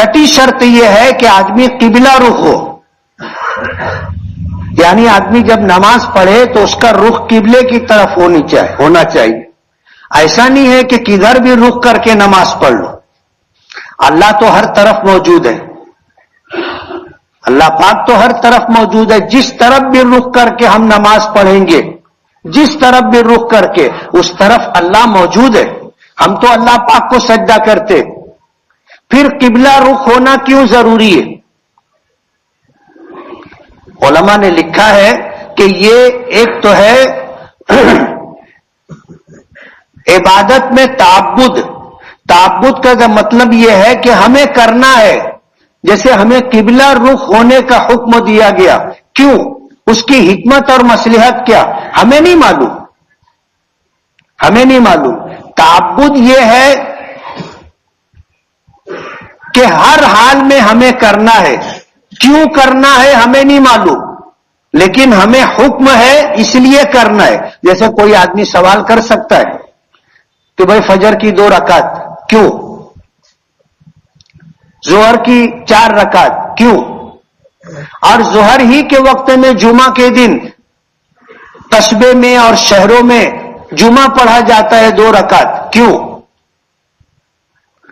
چھٹی شرط یہ ہے کہ آدمی قبلہ رخ ہو، یعنی آدمی جب نماز پڑھے تو اس کا رخ قبلے کی طرف ہونا چاہیے. ایسا نہیں ہے کہ کدھر بھی رخ کر کے نماز پڑھ لو. اللہ تو ہر طرف موجود ہے، اللہ پاک تو ہر طرف موجود ہے. جس طرف بھی رخ کر کے ہم نماز پڑھیں گے، جس طرف بھی رخ کر کے اس طرف اللہ موجود ہے. ہم تو اللہ پاک کو سجدہ کرتے، پھر قبلہ رخ ہونا کیوں ضروری ہے؟ علماء نے لکھا ہے کہ یہ ایک تو ہے عبادت میں تعبد کا مطلب یہ ہے کہ ہمیں کرنا ہے. جیسے ہمیں قبلہ رخ ہونے کا حکم دیا گیا، کیوں؟ اس کی حکمت اور مصلحت کیا ہمیں نہیں معلوم. تعبد یہ ہے کہ ہر حال میں ہمیں کرنا ہے. کیوں کرنا ہے ہمیں نہیں معلوم، لیکن ہمیں حکم ہے اس لیے کرنا ہے. جیسے کوئی آدمی سوال کر سکتا ہے کہ بھائی فجر کی 2 رکعت کیوں؟ ظہر کی 4 رکعت کیوں؟ اور ظہر ہی کے وقت میں جمعہ کے دن قصبے میں اور شہروں میں جمعہ پڑھا جاتا ہے 2 رکعت کیوں؟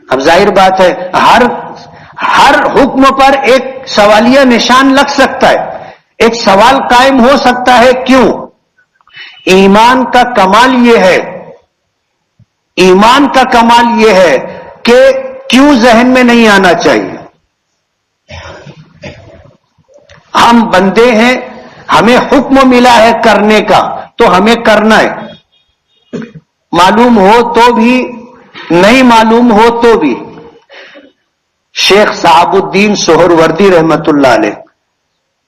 اب ظاہر بات ہے ہر حکم پر ایک سوالیہ نشان لگ سکتا ہے، ایک سوال قائم ہو سکتا ہے کیوں؟ ایمان کا کمال یہ ہے کہ کیوں ذہن میں نہیں آنا چاہیے. ہم بندے ہیں، ہمیں حکم ملا ہے کرنے کا تو ہمیں کرنا ہے، معلوم ہو تو بھی نہیں معلوم ہو تو بھی. شیخ صاحب الدین سہروردی رحمت اللہ علیہ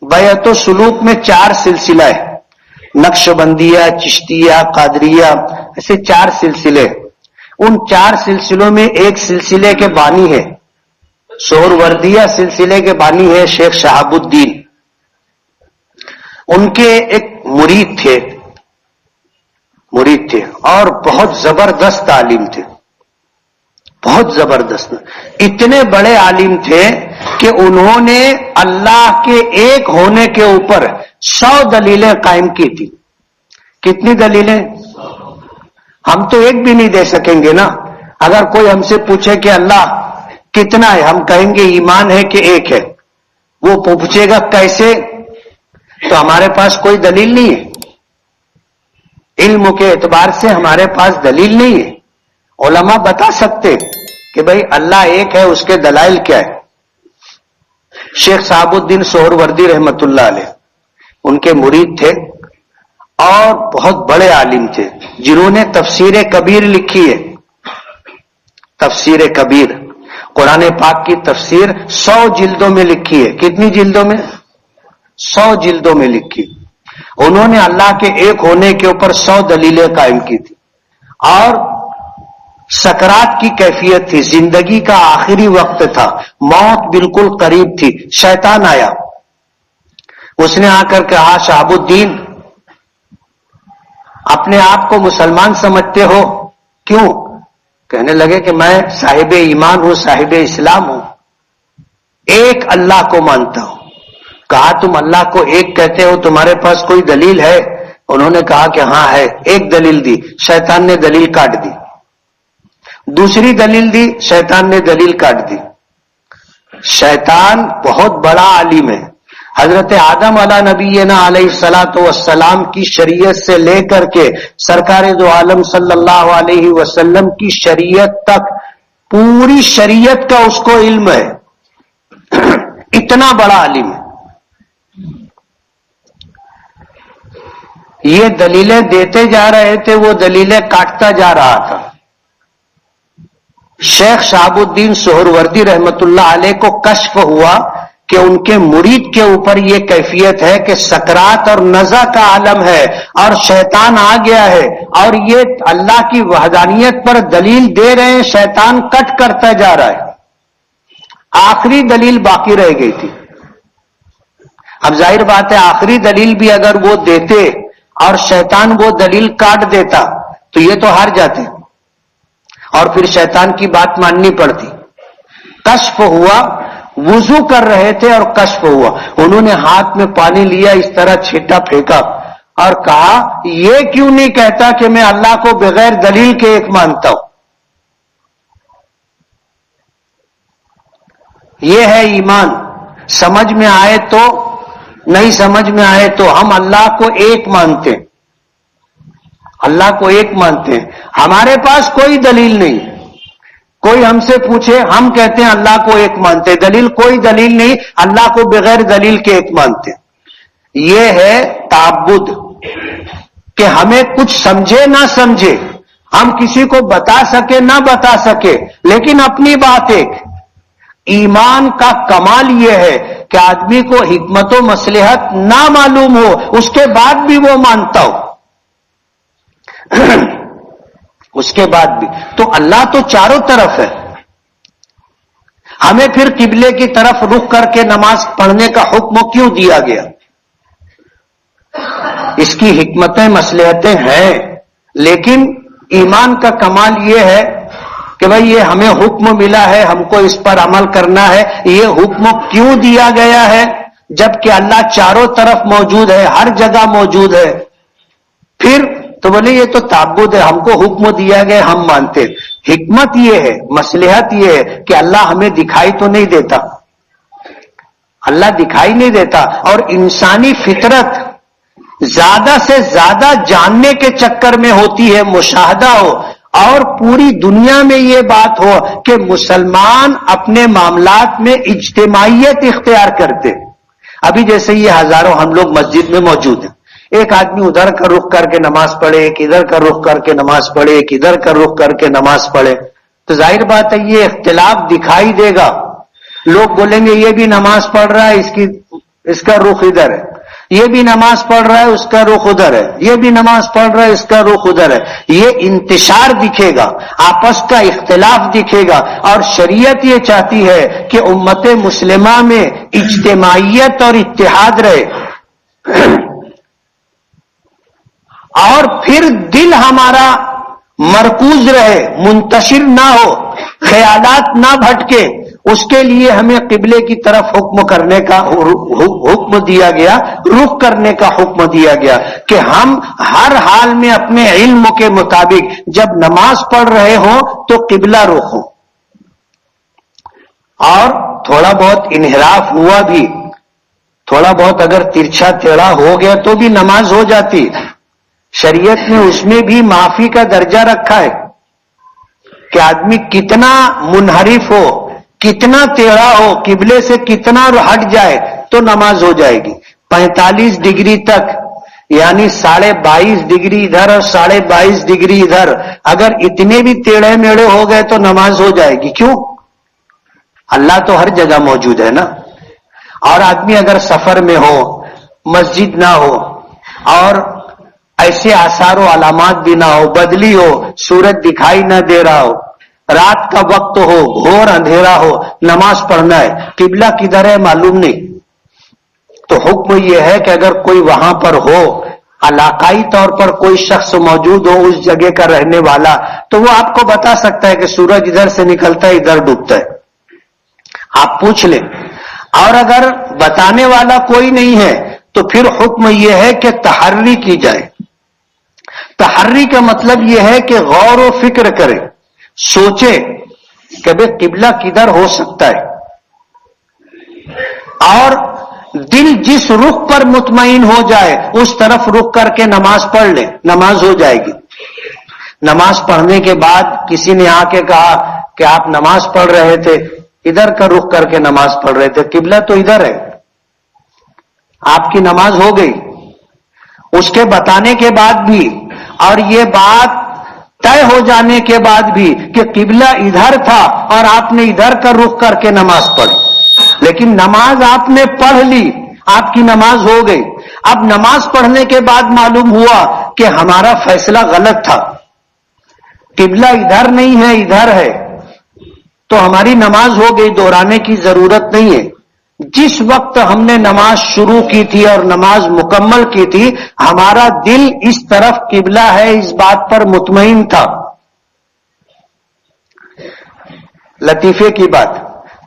بیعت و سلوک میں 4 سلسلہ ہے، نقش بندیہ، چشتیہ، قادریہ، ایسے 4 سلسلے. ان 4 سلسلوں میں ایک سلسلے کے بانی ہے، سہروردیہ سلسلے کے بانی ہے شیخ شہاب الدین. ان کے ایک مرید تھے اور بہت زبردست عالم تھے، بہت زبردست. اتنے بڑے عالم تھے کہ انہوں نے اللہ کے ایک ہونے کے اوپر 100 دلیلیں قائم کی تھی. کتنی دلیلیں؟ ہم تو ایک بھی نہیں دے سکیں گے نا. اگر کوئی ہم سے پوچھے کہ اللہ کتنا ہے، ہم کہیں گے ایمان ہے کہ ایک ہے. وہ پوچھے گا کیسے، تو ہمارے پاس کوئی دلیل نہیں ہے. علم کے اعتبار سے ہمارے پاس دلیل نہیں ہے. علماء بتا سکتے کہ بھئی اللہ ایک ہے، اس کے دلائل کیا ہے. شیخ صاحب الدین سہروردی رحمت اللہ علیہ ان کے مرید تھے اور بہت بڑے عالم تھے، جنہوں نے تفسیر کبیر لکھی ہے. تفسیر کبیر قرآن پاک کی تفسیر 100 جلدوں میں لکھی ہے. کتنی جلدوں میں؟ 100 جلدوں میں لکھی. انہوں نے اللہ کے ایک ہونے کے اوپر 100 دلیلیں قائم کی تھی. اور سکرات کی کیفیت تھی، زندگی کا آخری وقت تھا، موت بالکل قریب تھی. شیطان آیا، اس نے آ کر کہا شہاب الدین اپنے آپ کو مسلمان سمجھتے ہو؟ کیوں؟ کہنے لگے کہ میں صاحب ایمان ہوں، صاحب اسلام ہوں، ایک اللہ کو مانتا ہوں. کہا تم اللہ کو ایک کہتے ہو، تمہارے پاس کوئی دلیل ہے؟ انہوں نے کہا کہ ہاں ہے. ایک دلیل دی، شیطان نے دلیل کاٹ دی. دوسری دلیل دی، شیطان نے دلیل کاٹ دی. شیطان بہت بڑا عالم ہے. حضرت آدم علیہ نبینا علیہ الصلوۃ والسلام کی شریعت سے لے کر کے سرکار دو عالم صلی اللہ علیہ وسلم کی شریعت تک پوری شریعت کا اس کو علم ہے. اتنا بڑا عالم ہے. یہ دلیلیں دیتے جا رہے تھے، وہ دلیلیں کاٹتا جا رہا تھا. شیخ شہاب الدین سہروردی رحمت اللہ علیہ کو کشف ہوا کہ ان کے مرید کے اوپر یہ کیفیت ہے کہ سکرات اور نزع کا عالم ہے اور شیطان آ گیا ہے اور یہ اللہ کی وحدانیت پر دلیل دے رہے ہیں، شیطان کٹ کرتا جا رہا ہے. آخری دلیل باقی رہ گئی تھی. اب ظاہر بات ہے آخری دلیل بھی اگر وہ دیتے اور شیطان وہ دلیل کاٹ دیتا تو یہ تو ہار جاتے اور پھر شیطان کی بات ماننی پڑتی. کشف ہوا، وضو کر رہے تھے اور کشف ہوا، انہوں نے ہاتھ میں پانی لیا، اس طرح چھیٹا پھینکا اور کہا یہ کیوں نہیں کہتا کہ میں اللہ کو بغیر دلیل کے ایک مانتا ہوں؟ یہ ہے ایمان. سمجھ میں آئے تو، نہیں سمجھ میں آئے تو ہم اللہ کو ایک مانتے ہیں، اللہ کو ایک مانتے ہیں. ہمارے پاس کوئی دلیل نہیں، کوئی ہم سے پوچھے ہم کہتے ہیں اللہ کو ایک مانتے، دلیل کوئی دلیل نہیں، اللہ کو بغیر دلیل کے ایک مانتے. یہ ہے تعبد کہ ہمیں کچھ سمجھے نہ سمجھے، ہم کسی کو بتا سکے نہ بتا سکے، لیکن اپنی بات ایک. ایمان کا کمال یہ ہے کہ آدمی کو حکمت و مصلحت نہ معلوم ہو، اس کے بعد بھی وہ مانتا ہو. اس کے بعد بھی تو اللہ تو چاروں طرف ہے. ہمیں پھر قبلے کی طرف رخ کر کے نماز پڑھنے کا حکم کیوں دیا گیا؟ اس کی حکمتیں مصلحتیں ہیں، لیکن ایمان کا کمال یہ ہے کہ بھئی یہ ہمیں حکم ملا ہے، ہم کو اس پر عمل کرنا ہے. یہ حکم کیوں دیا گیا ہے جبکہ اللہ چاروں طرف موجود ہے، ہر جگہ موجود ہے؟ پھر تو بولے یہ تو تعبد ہے، ہم کو حکم دیا گیا ہم مانتے. حکمت یہ ہے، مصلحت یہ ہے کہ اللہ ہمیں دکھائی تو نہیں دیتا، اللہ دکھائی نہیں دیتا، اور انسانی فطرت زیادہ سے زیادہ جاننے کے چکر میں ہوتی ہے. مشاہدہ ہو اور پوری دنیا میں یہ بات ہو کہ مسلمان اپنے معاملات میں اجتماعیت اختیار کرتے. ابھی جیسے یہ ہزاروں ہم لوگ مسجد میں موجود ہیں، ایک آدمی ادھر کا رخ کر کے نماز پڑھے، ایک ادھر کا رخ کر کے نماز پڑھے، ایک ادھر کا رخ کر کے نماز پڑھے، تو ظاہر بات ہے یہ اختلاف دکھائی دے گا. لوگ بولیں گے یہ بھی نماز پڑھ رہا ہے، اس کا رخ ادھر ہے، یہ بھی نماز پڑھ رہا ہے، اس کا رخ ادھر ہے، یہ بھی نماز پڑھ رہا ہے، اس کا رخ ادھر ہے. یہ انتشار دکھے گا، آپس کا اختلاف دکھے گا، اور شریعت یہ چاہتی ہے کہ امت مسلمہ میں اجتماعیت اور اتحاد رہے، اور پھر دل ہمارا مرکوز رہے، منتشر نہ ہو، خیالات نہ بھٹکے. اس کے لیے ہمیں قبلے کی طرف حکم کرنے کا حکم دیا گیا، رخ کرنے کا حکم دیا گیا کہ ہم ہر حال میں اپنے علم کے مطابق جب نماز پڑھ رہے ہوں تو قبلہ رخ ہو. اور تھوڑا بہت انحراف ہوا بھی، تھوڑا بہت اگر ترچھا ٹیڑھا ہو گیا تو بھی نماز ہو جاتی. شریعت نے اس میں بھی معافی کا درجہ رکھا ہے کہ آدمی کتنا منحرف ہو، کتنا ٹیڑھا ہو، قبلے سے کتنا ہٹ جائے تو نماز ہو جائے گی. 45 ڈگری تک، یعنی 22.5 ڈگری ادھر اور 22.5 ڈگری ادھر، اگر اتنے بھی ٹیڑھے میڑے ہو گئے تو نماز ہو جائے گی. کیوں؟ اللہ تو ہر جگہ موجود ہے نا. اور آدمی اگر سفر میں ہو، مسجد نہ ہو، اور ایسے آثار و علامات بھی نہ ہو، بدلی ہو، سورج دکھائی نہ دے رہا ہو، رات کا وقت ہو، گھور اندھیرا ہو، نماز پڑھنا ہے، قبلہ کدھر ہے معلوم نہیں، تو حکم یہ ہے کہ اگر کوئی وہاں پر ہو، علاقائی طور پر کوئی شخص موجود ہو اس جگہ کا رہنے والا، تو وہ آپ کو بتا سکتا ہے کہ سورج ادھر سے نکلتا ہے ادھر ڈوبتا ہے، آپ پوچھ لیں. اور اگر بتانے والا کوئی نہیں ہے تو پھر حکم یہ ہے کہ تحری کی جائے. تحری کا مطلب یہ ہے کہ غور و فکر کرے، سوچے کہ بھئی قبلہ کدھر ہو سکتا ہے، اور دل جس رخ پر مطمئن ہو جائے اس طرف رخ کر کے نماز پڑھ لے، نماز ہو جائے گی. نماز پڑھنے کے بعد کسی نے آ کے کہا کہ آپ نماز پڑھ رہے تھے، ادھر کا رخ کر کے نماز پڑھ رہے تھے، قبلہ تو ادھر ہے، آپ کی نماز ہو گئی. اس کے بتانے کے بعد بھی اور یہ بات طے ہو جانے کے بعد بھی کہ قبلہ ادھر تھا اور آپ نے ادھر کا رخ کر کے نماز پڑھی، لیکن نماز آپ نے پڑھ لی، آپ کی نماز ہو گئی. اب نماز پڑھنے کے بعد معلوم ہوا کہ ہمارا فیصلہ غلط تھا، قبلہ ادھر نہیں ہے ادھر ہے، تو ہماری نماز ہو گئی، دہرانے کی ضرورت نہیں ہے. جس وقت ہم نے نماز شروع کی تھی اور نماز مکمل کی تھی، ہمارا دل اس طرف قبلہ ہے اس بات پر مطمئن تھا. لطیفے کی بات،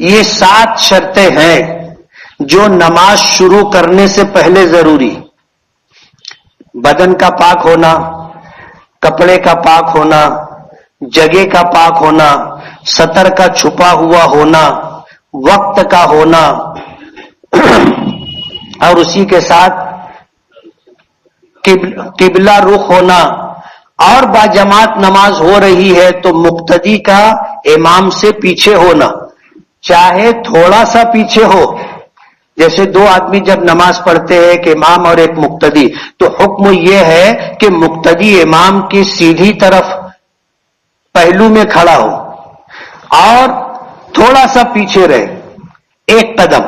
یہ 7 شرطیں ہیں جو نماز شروع کرنے سے پہلے ضروری. بدن کا پاک ہونا، کپڑے کا پاک ہونا، جگہ کا پاک ہونا، سطر کا چھپا ہوا ہونا، وقت کا ہونا، اور اسی کے ساتھ قبلہ رخ ہونا. اور باجماعت نماز ہو رہی ہے تو مقتدی کا امام سے پیچھے ہونا، چاہے تھوڑا سا پیچھے ہو. جیسے 2 آدمی جب نماز پڑھتے ہیں، ایک امام اور ایک مقتدی، تو حکم یہ ہے کہ مقتدی امام کی سیدھی طرف پہلو میں کھڑا ہو اور تھوڑا سا پیچھے رہے، 1 قدم.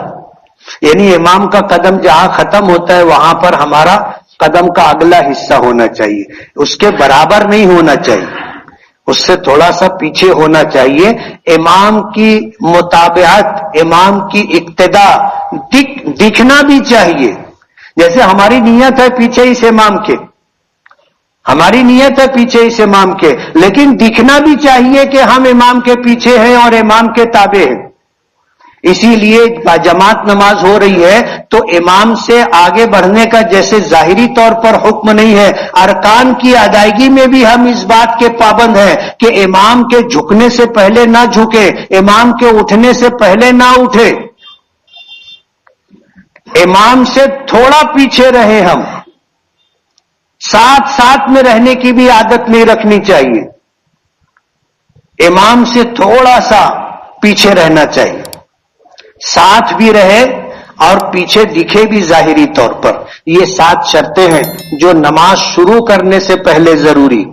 یعنی امام کا قدم جہاں ختم ہوتا ہے وہاں پر ہمارا قدم کا اگلا حصہ ہونا چاہیے، اس کے برابر نہیں ہونا چاہیے، اس سے تھوڑا سا پیچھے ہونا چاہیے. امام کی متابعت، امام کی اقتدا دکھنا بھی چاہیے. جیسے ہماری نیت ہے پیچھے اس امام کے، ہماری نیت ہے پیچھے اس امام کے، لیکن دکھنا بھی چاہیے کہ ہم امام کے پیچھے ہیں اور امام کے تابع ہیں. اسی لیے جماعت نماز ہو رہی ہے تو امام سے آگے بڑھنے کا جیسے ظاہری طور پر حکم نہیں ہے، ارکان کی ادائیگی میں بھی ہم اس بات کے پابند ہیں کہ امام کے جھکنے سے پہلے نہ جھکے، امام کے اٹھنے سے پہلے نہ اٹھے، امام سے تھوڑا پیچھے رہے. ہم ساتھ میں رہنے کی بھی عادت نہیں رکھنی چاہیے، امام سے تھوڑا سا پیچھے رہنا چاہیے، ساتھ بھی رہے اور پیچھے دکھے بھی ظاہری طور پر. یہ 7 شرطیں ہیں جو نماز شروع کرنے سے پہلے ضروری.